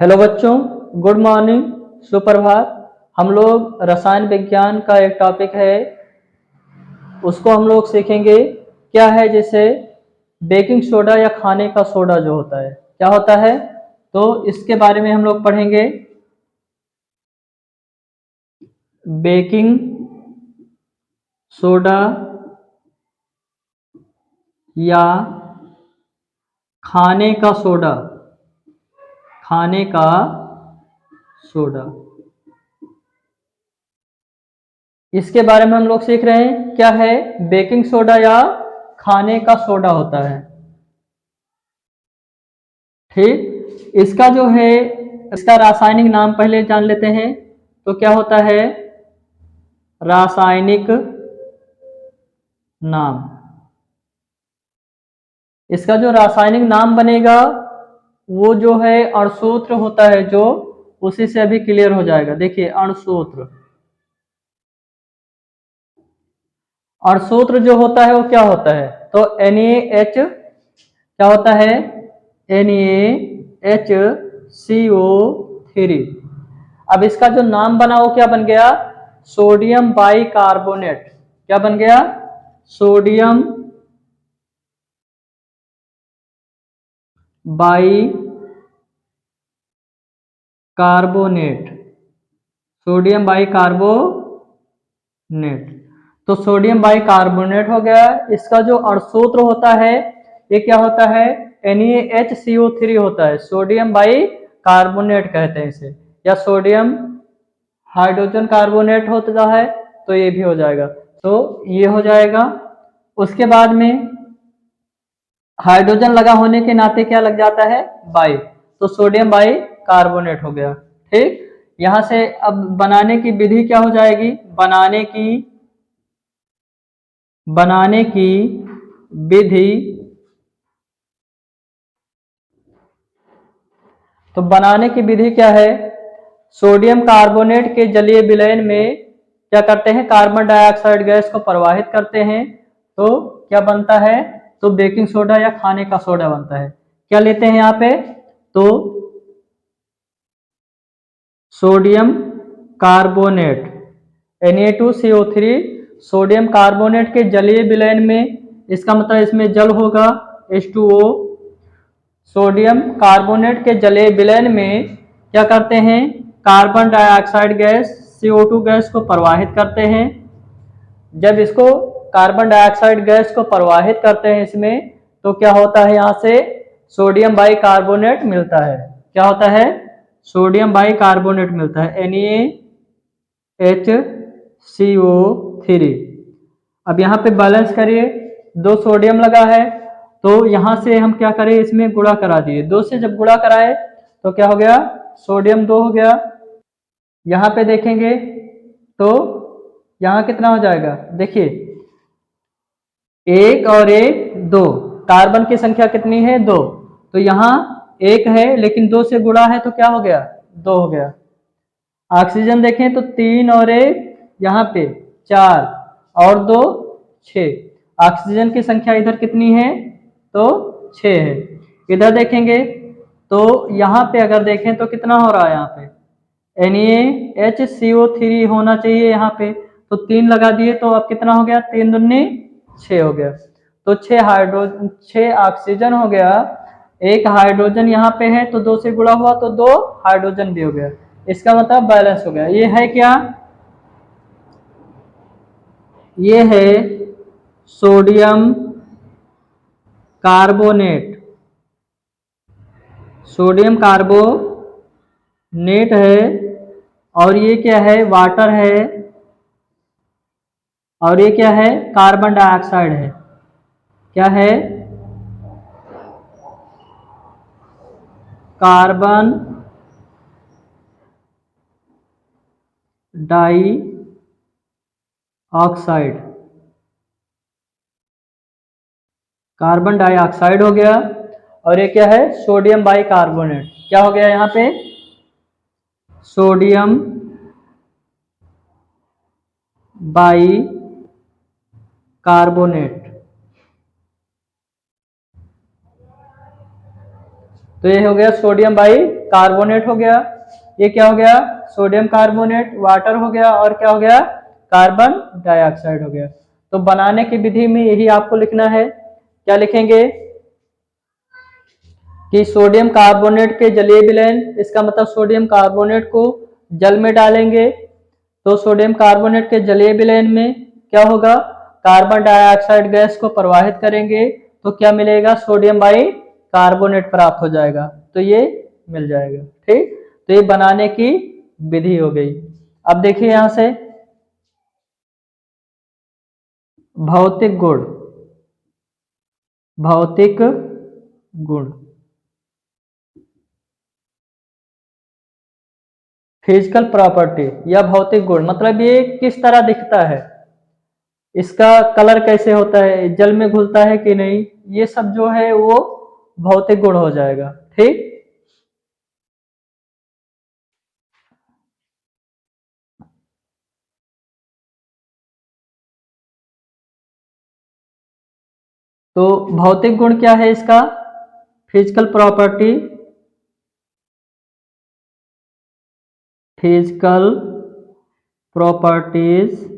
Hello बच्चों, good morning, सुप्रभात। हम लोग रसायन विज्ञान का एक टॉपिक है, उसको हम लोग सीखेंगे। क्या है, जैसे बेकिंग सोडा या खाने का सोडा जो होता है, क्या होता है, तो इसके बारे में हम लोग पढ़ेंगे। बेकिंग सोडा या खाने का सोडा, खाने का सोडा, इसके बारे में हम लोग सीख रहे हैं। क्या है, बेकिंग सोडा या खाने का सोडा होता है। ठीक, इसका जो है, इसका रासायनिक नाम पहले जान लेते हैं। तो क्या होता है, रासायनिक नाम। इसका जो रासायनिक नाम बनेगा वो जो है अणुसूत्र होता है, जो उसी से अभी क्लियर हो जाएगा। देखिए, अणुसूत्र, अणुसूत्र जो होता है वो क्या होता है, तो NaH क्या होता है, NaHCO3। अब इसका जो नाम बना वो क्या बन गया, सोडियम बाइकार्बोनेट। क्या बन गया, सोडियम बाइकार्बोनेट, सोडियम बाइकार्बोनेट। तो सोडियम बाइकार्बोनेट हो गया। इसका जो अणुसूत्र होता है ये क्या होता है, NaHCO3 होता है, सोडियम बाइकार्बोनेट कहते हैं इसे, या सोडियम हाइड्रोजन कार्बोनेट होता है, तो ये भी हो जाएगा। तो ये हो जाएगा। उसके बाद में हाइड्रोजन लगा होने के नाते क्या लग जाता है, बाई, तो सोडियम बाई कार्बोनेट हो गया। ठीक, यहां से अब बनाने की विधि क्या हो जाएगी, बनाने की विधि। तो बनाने की विधि क्या है, सोडियम कार्बोनेट के जलीय विलयन में क्या करते हैं, कार्बन डाइऑक्साइड गैस को प्रवाहित करते हैं। तो क्या बनता है, तो बेकिंग सोडा या खाने का सोडा बनता है। क्या लेते हैं यहाँ पे, तो sodium carbonate Na2CO3, sodium carbonate के जलीय विलयन में, इसका मतलब इसमें जल होगा H2O। सोडियम कार्बोनेट के जलीय विलयन में क्या करते हैं, carbon dioxide gas CO2 gas को प्रवाहित करते हैं। जब इसको कार्बन डाइऑक्साइड गैस को प्रवाहित करते हैं इसमें, तो क्या होता है, यहाँ से सोडियम बाइकार्बोनेट मिलता है। क्या होता है, सोडियम बाइकार्बोनेट मिलता है, NaHCO3। अब यहाँ पे बैलेंस करिए, 2 सोडियम लगा है, तो यहाँ से हम क्या करें, इसमें गुणा करा दिए। 2 से जब गुणा कराए तो क्या हो गया, सोडियम 2 हो गया। यहाँ पे देखेंगे तो यहाँ कितना हो जाएगा, देखिए 1 और 1 2, कार्बन की संख्या कितनी है, 2। तो यहाँ 1 है लेकिन 2 से गुणा है तो क्या हो गया, 2 हो गया। ऑक्सीजन देखें तो 3 और 1 यहाँ पे 4 और 2 6। ऑक्सीजन की संख्या इधर कितनी है, तो 6 है। इधर देखेंगे तो यहाँ पे अगर देखें तो कितना हो रहा है, यहाँ पे NaHCO3 होना चाहिए यहाँ पे, तो 3 लगा दिए तो अब कितना हो गया, 3 दूनी 6 हो गया। तो 6 ऑक्सीजन हो गया, 1 हाइड्रोजन यहाँ पे है तो 2 से गुणा हुआ तो 2 हाइड्रोजन भी हो गया। इसका मतलब बैलेंस हो गया। ये है क्या, ये है सोडियम कार्बोनेट, सोडियम कार्बोनेट है। और ये क्या है, वाटर है। और ये क्या है, कार्बन डाइऑक्साइड है। क्या है, carbon dioxide, carbon dioxide हो गया। और ये क्या है, सोडियम बाइकार्बोनेट। क्या हो गया यहाँ पे, सोडियम बाई कार्बोनेट। तो ये हो गया सोडियम बाई कार्बोनेट हो गया, ये क्या हो गया, सोडियम कार्बोनेट, वाटर हो गया, और क्या हो गया, कार्बन डाइऑक्साइड हो गया। तो बनाने की विधि में यही आपको लिखना है। क्या लिखेंगे कि सोडियम कार्बोनेट के जलीय विलयन, इसका मतलब सोडियम कार्बोनेट को जल में डालेंगे तो सोडियम कार्बोनेट के जलीय विलयन में क्या होगा, कार्बन डाइऑक्साइड गैस को प्रवाहित करेंगे तो क्या मिलेगा, सोडियम बाई कार्बोनेट प्राप्त हो जाएगा, तो ये मिल जाएगा। ठीक, तो ये बनाने की विधि हो गई। अब देखिए यहां से भौतिक गुण, भौतिक गुण, फिजिकल प्रॉपर्टी या भौतिक गुण, मतलब ये किस तरह दिखता है, इसका कलर कैसे होता है, जल में घुलता है कि नहीं, ये सब जो है वो भौतिक गुण हो जाएगा। ठीक, तो भौतिक गुण क्या है इसका, फिजिकल प्रॉपर्टी, फिजिकल प्रॉपर्टीज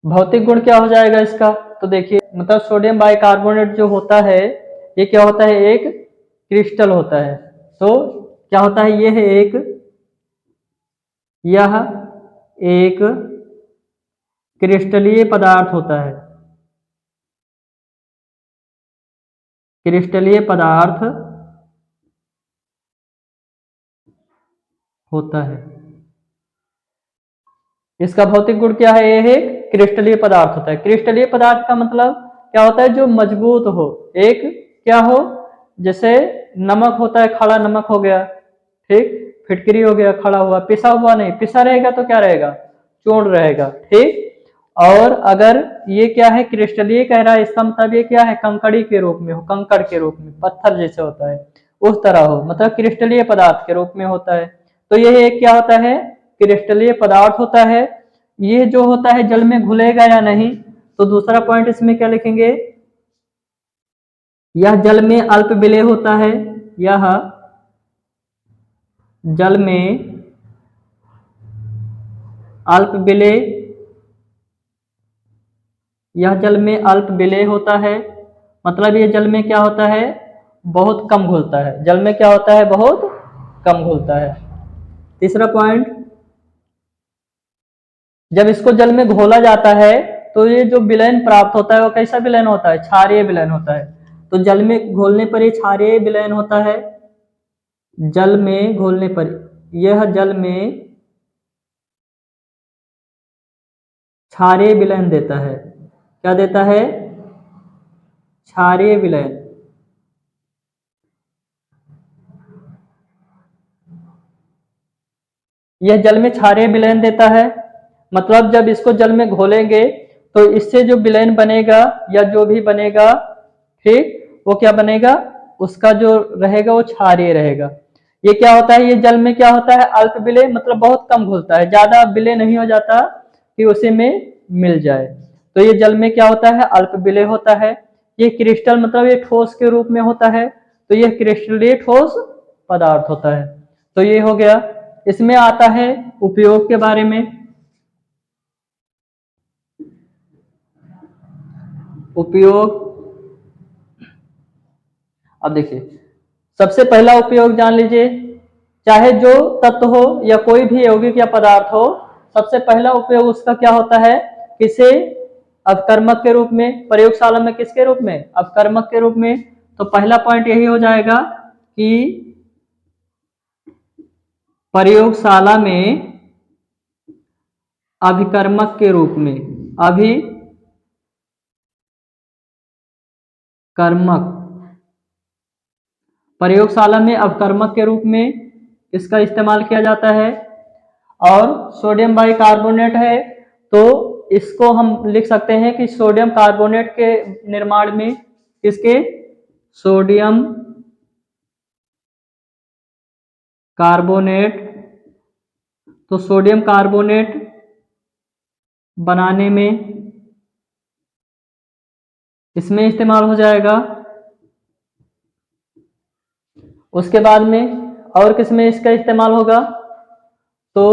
भौतिक गुण क्या हो जाएगा इसका, तो देखिए मतलब सोडियम बाइकार्बोनेट जो होता है ये क्या होता है, एक क्रिस्टल होता है। तो क्या होता है, ये है एक, यह एक क्रिस्टलीय पदार्थ होता है, क्रिस्टलीय पदार्थ होता है। इसका भौतिक गुण क्या है, यह एक क्रिस्टलीय पदार्थ होता है। क्रिस्टलीय पदार्थ का मतलब क्या होता है, जो मजबूत हो, एक क्या हो, जैसे नमक होता है, खड़ा नमक हो गया, ठीक, फिटकरी हो गया खड़ा हुआ, पिसा हुआ नहीं, पिसा रहेगा तो क्या रहेगा, चूर्ण रहेगा। ठीक, और अगर ये क्या है, क्रिस्टलीय कह रहा है, इसका मतलब ये क्या है, कंकड़ी के रूप में हो, कंकड़ के रूप में, पत्थर जैसे होता है उस तरह हो, मतलब क्रिस्टलीय पदार्थ के रूप में होता है। तो यह एक क्या होता है, क्रिस्टलीय पदार्थ होता है। ये जो होता है जल में घुलेगा या नहीं, तो दूसरा पॉइंट इसमें क्या लिखेंगे, यह जल में अल्प विलेय होता है, यह जल में अल्प विलेय, यह जल में अल्प विलेय होता है, मतलब ये जल में क्या होता है, बहुत कम घुलता है, जल में क्या होता है, बहुत कम घुलता है। तीसरा पॉइंट, जब इसको जल में घोला जाता है तो ये जो विलयन प्राप्त होता है वो कैसा विलयन होता है, क्षारीय विलयन होता है। तो जल में घोलने पर ये क्षारीय विलयन होता है, जल में घोलने पर यह जल में क्षारीय विलयन देता है, क्या देता है, क्षारीय विलयन। यह जल में क्षारीय विलयन देता है, मतलब जब इसको जल में घोलेंगे तो इससे जो विलयन बनेगा या जो भी बनेगा, ठीक, वो क्या बनेगा, उसका जो रहेगा वो क्षारीय रहेगा। ये क्या होता है, ये जल में क्या होता है, अल्प विलेय, मतलब बहुत कम घुलता है, ज्यादा विलेय नहीं हो जाता कि उसी में मिल जाए। तो ये जल में क्या होता है, अल्प विलेय होता है। ये क्रिस्टल मतलब ये ठोस के रूप में होता है, तो ये क्रिस्टलीय ठोस पदार्थ होता है। तो ये हो गया। इसमें आता है उपयोग के बारे में। उपयोग, अब देखिए सबसे पहला उपयोग जान लीजिए, चाहे जो तत्व हो या कोई भी यौगिक या पदार्थ हो, सबसे पहला उपयोग उसका क्या होता है, किसे, अपकर्मक के रूप में। प्रयोगशाला में किसके रूप में, अपकर्मक के रूप में। तो पहला पॉइंट यही हो जाएगा कि प्रयोगशाला में अभिकर्मक के रूप में, अभिकर्मक, प्रयोगशाला में अवकर्मक के रूप में इसका इस्तेमाल किया जाता है। और सोडियम बाइकार्बोनेट है तो इसको हम लिख सकते हैं कि सोडियम कार्बोनेट के निर्माण में, किसके, सोडियम कार्बोनेट, तो सोडियम कार्बोनेट बनाने में इसमें इस्तेमाल हो जाएगा। उसके बाद में और किस में इसका इस्तेमाल होगा, तो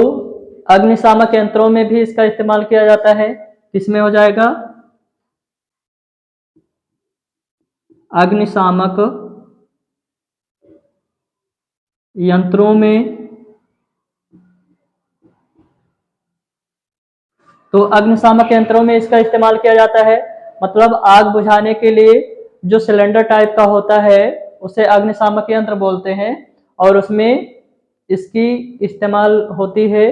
अग्निशामक यंत्रों में भी इसका इस्तेमाल किया जाता है। किसमें हो जाएगा, अग्निशामक यंत्रों में। तो अग्निशामक यंत्रों में इसका इस्तेमाल किया जाता है, मतलब आग बुझाने के लिए जो सिलेंडर टाइप का होता है उसे अग्निशामक यंत्र बोलते हैं, और उसमें इसकी इस्तेमाल होती है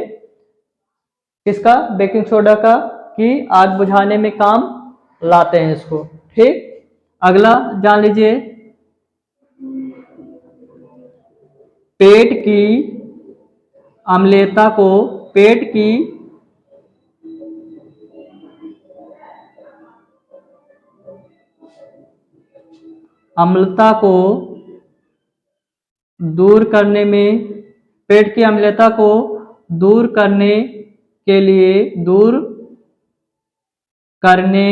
किसका, बेकिंग सोडा का, कि आग बुझाने में काम लाते हैं इसको। ठीक, अगला जान लीजिए, पेट की अम्लता को, पेट की अम्लता को दूर करने में, पेट की अम्लता को दूर करने के लिए, दूर करने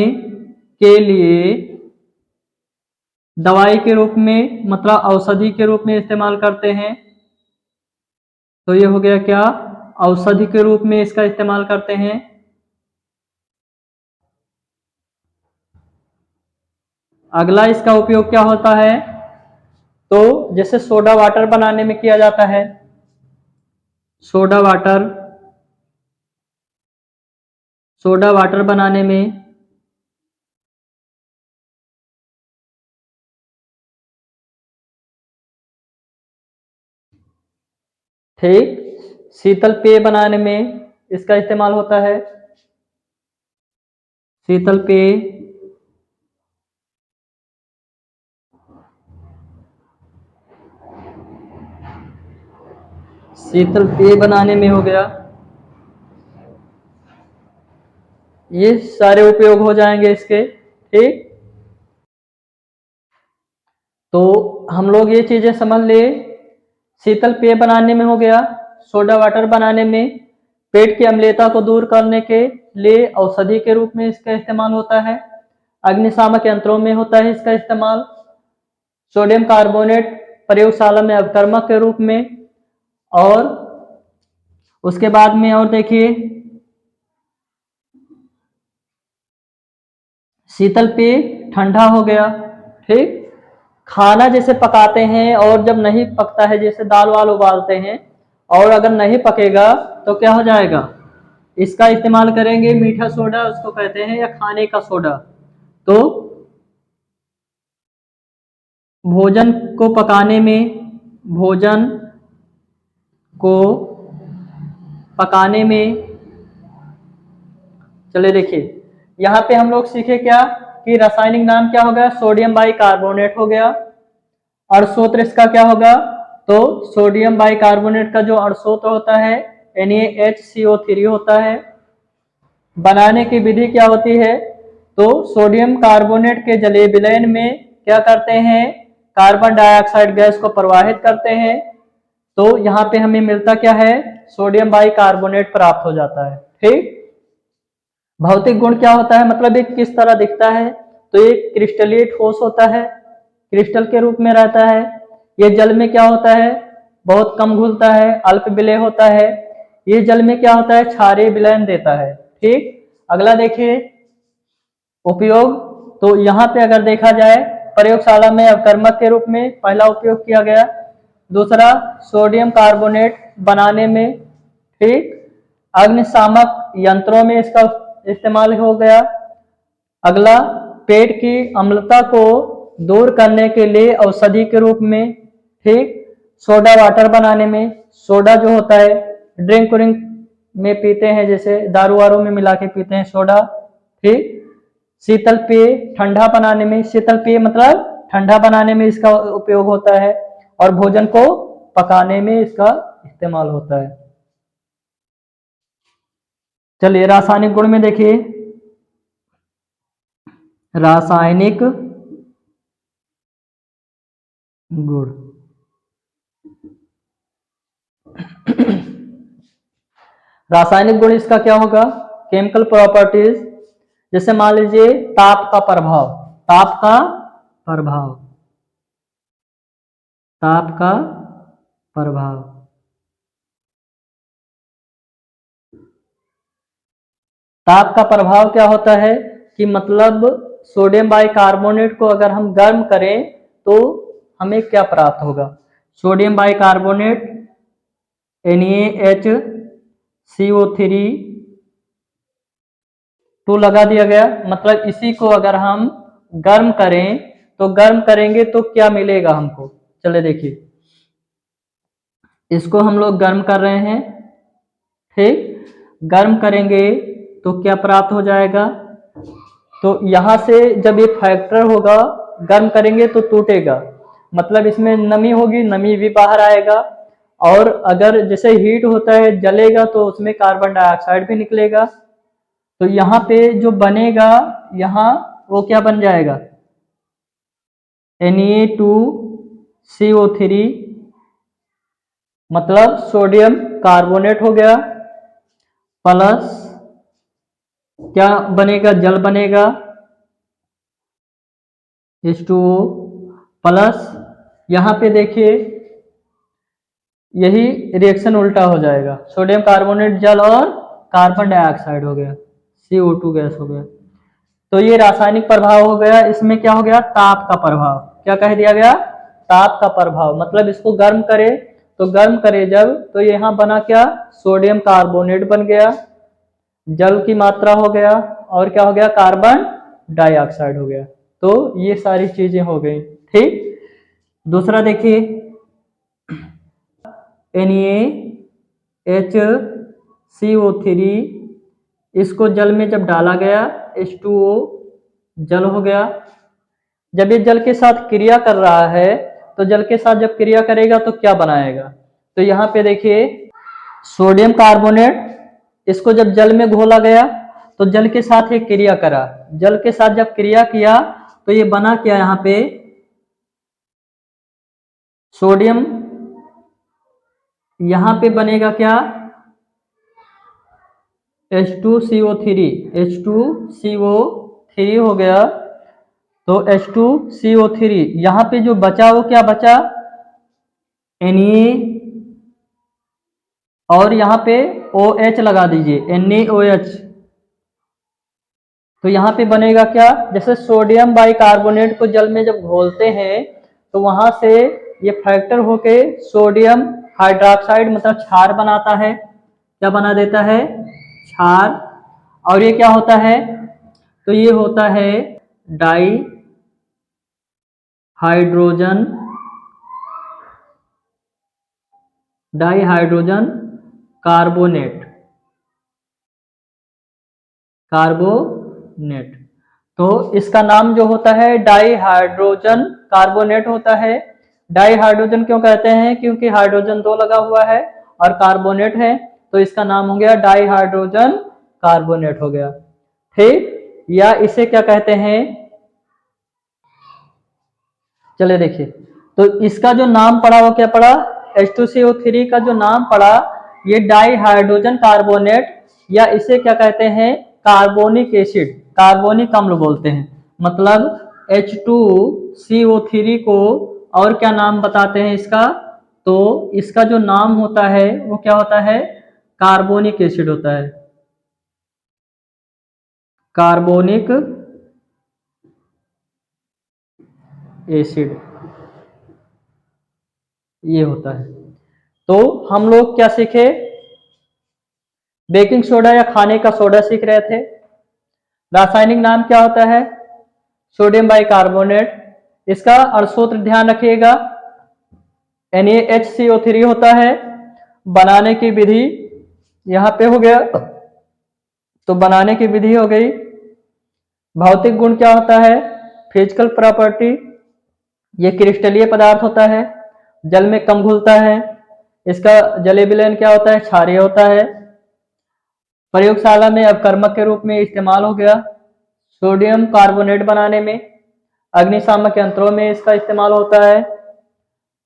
के लिए दवाई के रूप में, मतलब औषधि के रूप में इस्तेमाल करते हैं। तो ये हो गया क्या, औषधि के रूप में इसका इस्तेमाल करते हैं। अगला इसका उपयोग क्या होता है, तो जैसे सोडा वाटर बनाने में किया जाता है, सोडा वाटर, सोडा वाटर बनाने में, ठीक, शीतल पेय बनाने में इसका इस्तेमाल होता है, शीतल पेय, शीतल पेय बनाने में हो गया। ये सारे उपयोग हो जाएंगे इसके। ठीक, तो हम लोग ये चीजें समझ ले, शीतल पेय बनाने में हो गया, सोडा वाटर बनाने में, पेट की अम्लता को दूर करने के लिए औषधि के रूप में इसका इस्तेमाल होता है, अग्निशामक यंत्रों में होता है इसका इस्तेमाल, सोडियम कार्बोनेट प्रयोगशाला में अवकर्मक के रूप में, और उसके बाद में और देखिए, शीतल पेय ठंडा हो गया। ठीक, खाना जैसे पकाते हैं और जब नहीं पकता है, जैसे दाल वाल उबालते हैं और अगर नहीं पकेगा तो क्या हो जाएगा, इसका इस्तेमाल करेंगे, मीठा सोडा उसको कहते हैं, या खाने का सोडा। तो भोजन को पकाने में, भोजन को पकाने में, चले देखिए यहाँ पे हम लोग सीखे क्या, कि रासायनिक नाम क्या होगा, सोडियम बाई कार्बोनेट हो गया, और सूत्र इसका क्या होगा, तो सोडियम बाई कार्बोनेट का जो अणसूत्र होता है NaHCO3 होता है। बनाने की विधि क्या होती है, तो सोडियम कार्बोनेट के जलीय विलयन में क्या करते हैं, कार्बन डाइऑक्साइड गैस को प्रवाहित करते हैं, तो यहाँ पे हमें मिलता क्या है, सोडियम बाई कार्बोनेट प्राप्त हो जाता है। ठीक, भौतिक गुण क्या होता है, मतलब ये किस तरह दिखता है, तो ये क्रिस्टलीय ठोस होता है, क्रिस्टल के रूप में रहता है। ये जल में क्या होता है, बहुत कम घुलता है, अल्प विलय होता है। ये जल में क्या होता है, क्षारीय विलयन देता है। ठीक, अगला देखिए उपयोग, तो यहाँ पे अगर देखा जाए, प्रयोगशाला में अवकर्मक के रूप में पहला उपयोग किया गया, दूसरा सोडियम कार्बोनेट बनाने में, ठीक, अग्निशामक यंत्रों में इसका इस्तेमाल हो गया, अगला पेट की अम्लता को दूर करने के लिए औषधि के रूप में, ठीक, सोडा वाटर बनाने में, सोडा जो होता है ड्रिंक व्रिंक में पीते हैं, जैसे दारू वारू में मिला के पीते हैं सोडा। ठीक, शीतल पेय ठंडा बनाने में, शीतल पेय मतलब ठंडा बनाने में इसका उपयोग होता है, और भोजन को पकाने में इसका इस्तेमाल होता है। चलिए रासायनिक गुण में देखिए, रासायनिक गुण, रासायनिक गुण इसका क्या होगा, केमिकल प्रॉपर्टीज, जैसे मान लीजिए ताप का प्रभाव, ताप का प्रभाव, ताप का प्रभाव। ताप का प्रभाव क्या होता है कि मतलब सोडियम बाइकार्बोनेट को अगर हम गर्म करें तो हमें क्या प्राप्त होगा। सोडियम बाइकार्बोनेट NaHCO3 2 लगा दिया गया। मतलब इसी को अगर हम गर्म करें तो गर्म करेंगे तो क्या मिलेगा हमको, चले देखिए। इसको हम लोग गर्म कर रहे हैं, ठीक। गर्म करेंगे तो क्या प्राप्त हो जाएगा, तो यहां से जब ये फैक्टर होगा, गर्म करेंगे तो टूटेगा, मतलब इसमें नमी होगी, नमी भी बाहर आएगा। और अगर जैसे हीट होता है, जलेगा तो उसमें कार्बन डाइऑक्साइड भी निकलेगा। तो यहाँ पे जो बनेगा, यहाँ वो क्या बन जाएगा, Na2CO3 मतलब सोडियम कार्बोनेट हो गया, प्लस क्या बनेगा, जल बनेगा H2O, प्लस यहाँ पे देखिए यही रिएक्शन उल्टा हो जाएगा, सोडियम कार्बोनेट जल और कार्बन डाइऑक्साइड हो गया, CO2 गैस हो गया। तो ये रासायनिक प्रभाव हो गया। इसमें क्या हो गया, ताप का प्रभाव। क्या कह दिया गया, ताप का प्रभाव। मतलब इसको गर्म करे तो गर्म करे जब, तो यहाँ बना क्या, सोडियम कार्बोनेट बन गया, जल की मात्रा हो गया, और क्या हो गया, कार्बन डाइऑक्साइड हो गया। तो ये सारी चीजें हो गई, ठीक। दूसरा देखिए NaHCO3, इसको जल में जब डाला गया, H2O जल हो गया। जब ये जल के साथ क्रिया कर रहा है, तो जल के साथ जब क्रिया करेगा तो क्या बनाएगा, तो यहाँ पे देखिए सोडियम कार्बोनेट, इसको जब जल में घोला गया तो जल के साथ ये क्रिया करा, जल के साथ जब क्रिया किया तो ये बना क्या, यहाँ पे सोडियम, यहाँ पे बनेगा क्या, H2CO3, H2CO3 हो गया। तो H2CO3 यहाँ पे जो बचा वो क्या बचा, Na, और यहाँ पे OH लगा दीजिए, NaOH। तो यहाँ पे बनेगा क्या, जैसे सोडियम बाइकार्बोनेट को जल में जब घोलते हैं तो वहां से ये फैक्टर होके सोडियम हाइड्रोक्साइड मतलब क्षार बनाता है। क्या बना देता है, क्षार। और ये क्या होता है, तो ये होता है डाई हाइड्रोजन कार्बोनेट। तो इसका नाम जो होता है डाई हाइड्रोजन कार्बोनेट होता है। डाई हाइड्रोजन क्यों कहते हैं, क्योंकि हाइड्रोजन 2 लगा हुआ है और कार्बोनेट है, तो इसका नाम हो गया डाई हाइड्रोजन कार्बोनेट हो गया, ठीक। या इसे क्या कहते हैं, चले देखिए, तो इसका जो नाम पड़ा वो क्या पड़ा, H2CO3 का जो नाम पड़ा ये डाई हाइड्रोजन कार्बोनेट, या इसे क्या कहते हैं, कार्बोनिक एसिड, कार्बोनिक अम्ल बोलते हैं। मतलब H2CO3 को और क्या नाम बताते हैं इसका, तो इसका जो नाम होता है वो क्या होता है, कार्बोनिक एसिड होता है, कार्बोनिक एसिड ये होता है। तो हम लोग क्या सीखे, बेकिंग सोडा या खाने का सोडा सीख रहे थे। रासायनिक नाम क्या होता है, सोडियम बाइकार्बोनेट। इसका अणुसूत्र ध्यान रखिएगा, NaHCO3 होता है। बनाने की विधि यहाँ पे हो गया, तो बनाने की विधि हो गई। भौतिक गुण क्या होता है, फिजिकल प्रॉपर्टी, ये क्रिस्टलीय पदार्थ होता है, जल में कम घुलता है। इसका जलीय विलयन क्या होता है, क्षारीय होता है। प्रयोगशाला में अपकर्मक के रूप में इस्तेमाल हो गया, सोडियम कार्बोनेट बनाने में। अग्निशामक यंत्रों में इसका इस्तेमाल होता है,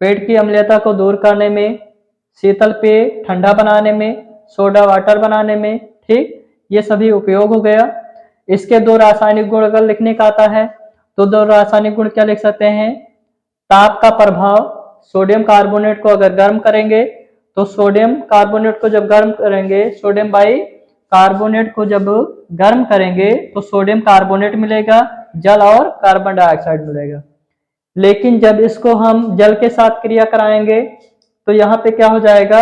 पेट की अम्लता को दूर करने में, शीतल पेय ठंडा बनाने में, सोडा वाटर बनाने में, ठीक। ये सभी उपयोग हो गया। इसके 2 रासायनिक गुण अगर लिखने का आता है तो 2 रासायनिक गुण क्या लिख सकते हैं, ताप का प्रभाव, सोडियम कार्बोनेट को अगर गर्म करेंगे तो सोडियम कार्बोनेट को जब गर्म करेंगे, सोडियम बाई कार्बोनेट को जब गर्म करेंगे तो सोडियम कार्बोनेट मिलेगा, जल और कार्बन डाइऑक्साइड मिलेगा। लेकिन जब इसको हम जल के साथ क्रिया कराएंगे तो यहाँ पे क्या हो जाएगा,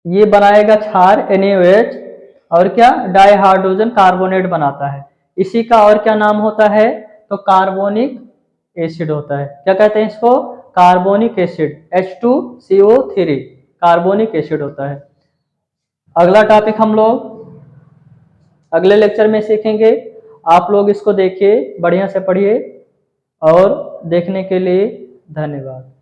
ये बनाएगा क्षार NaOH और क्या डाइहाइड्रोजन कार्बोनेट बनाता है। इसी का और क्या नाम होता है, तो कार्बोनिक एसिड होता है। क्या कहते हैं इसको, carbonic acid, H2CO3 carbonic acid होता है। अगला टॉपिक हम लोग अगले लेक्चर में सीखेंगे। आप लोग इसको देखिए, बढ़िया से पढ़िए और देखने के लिए धन्यवाद।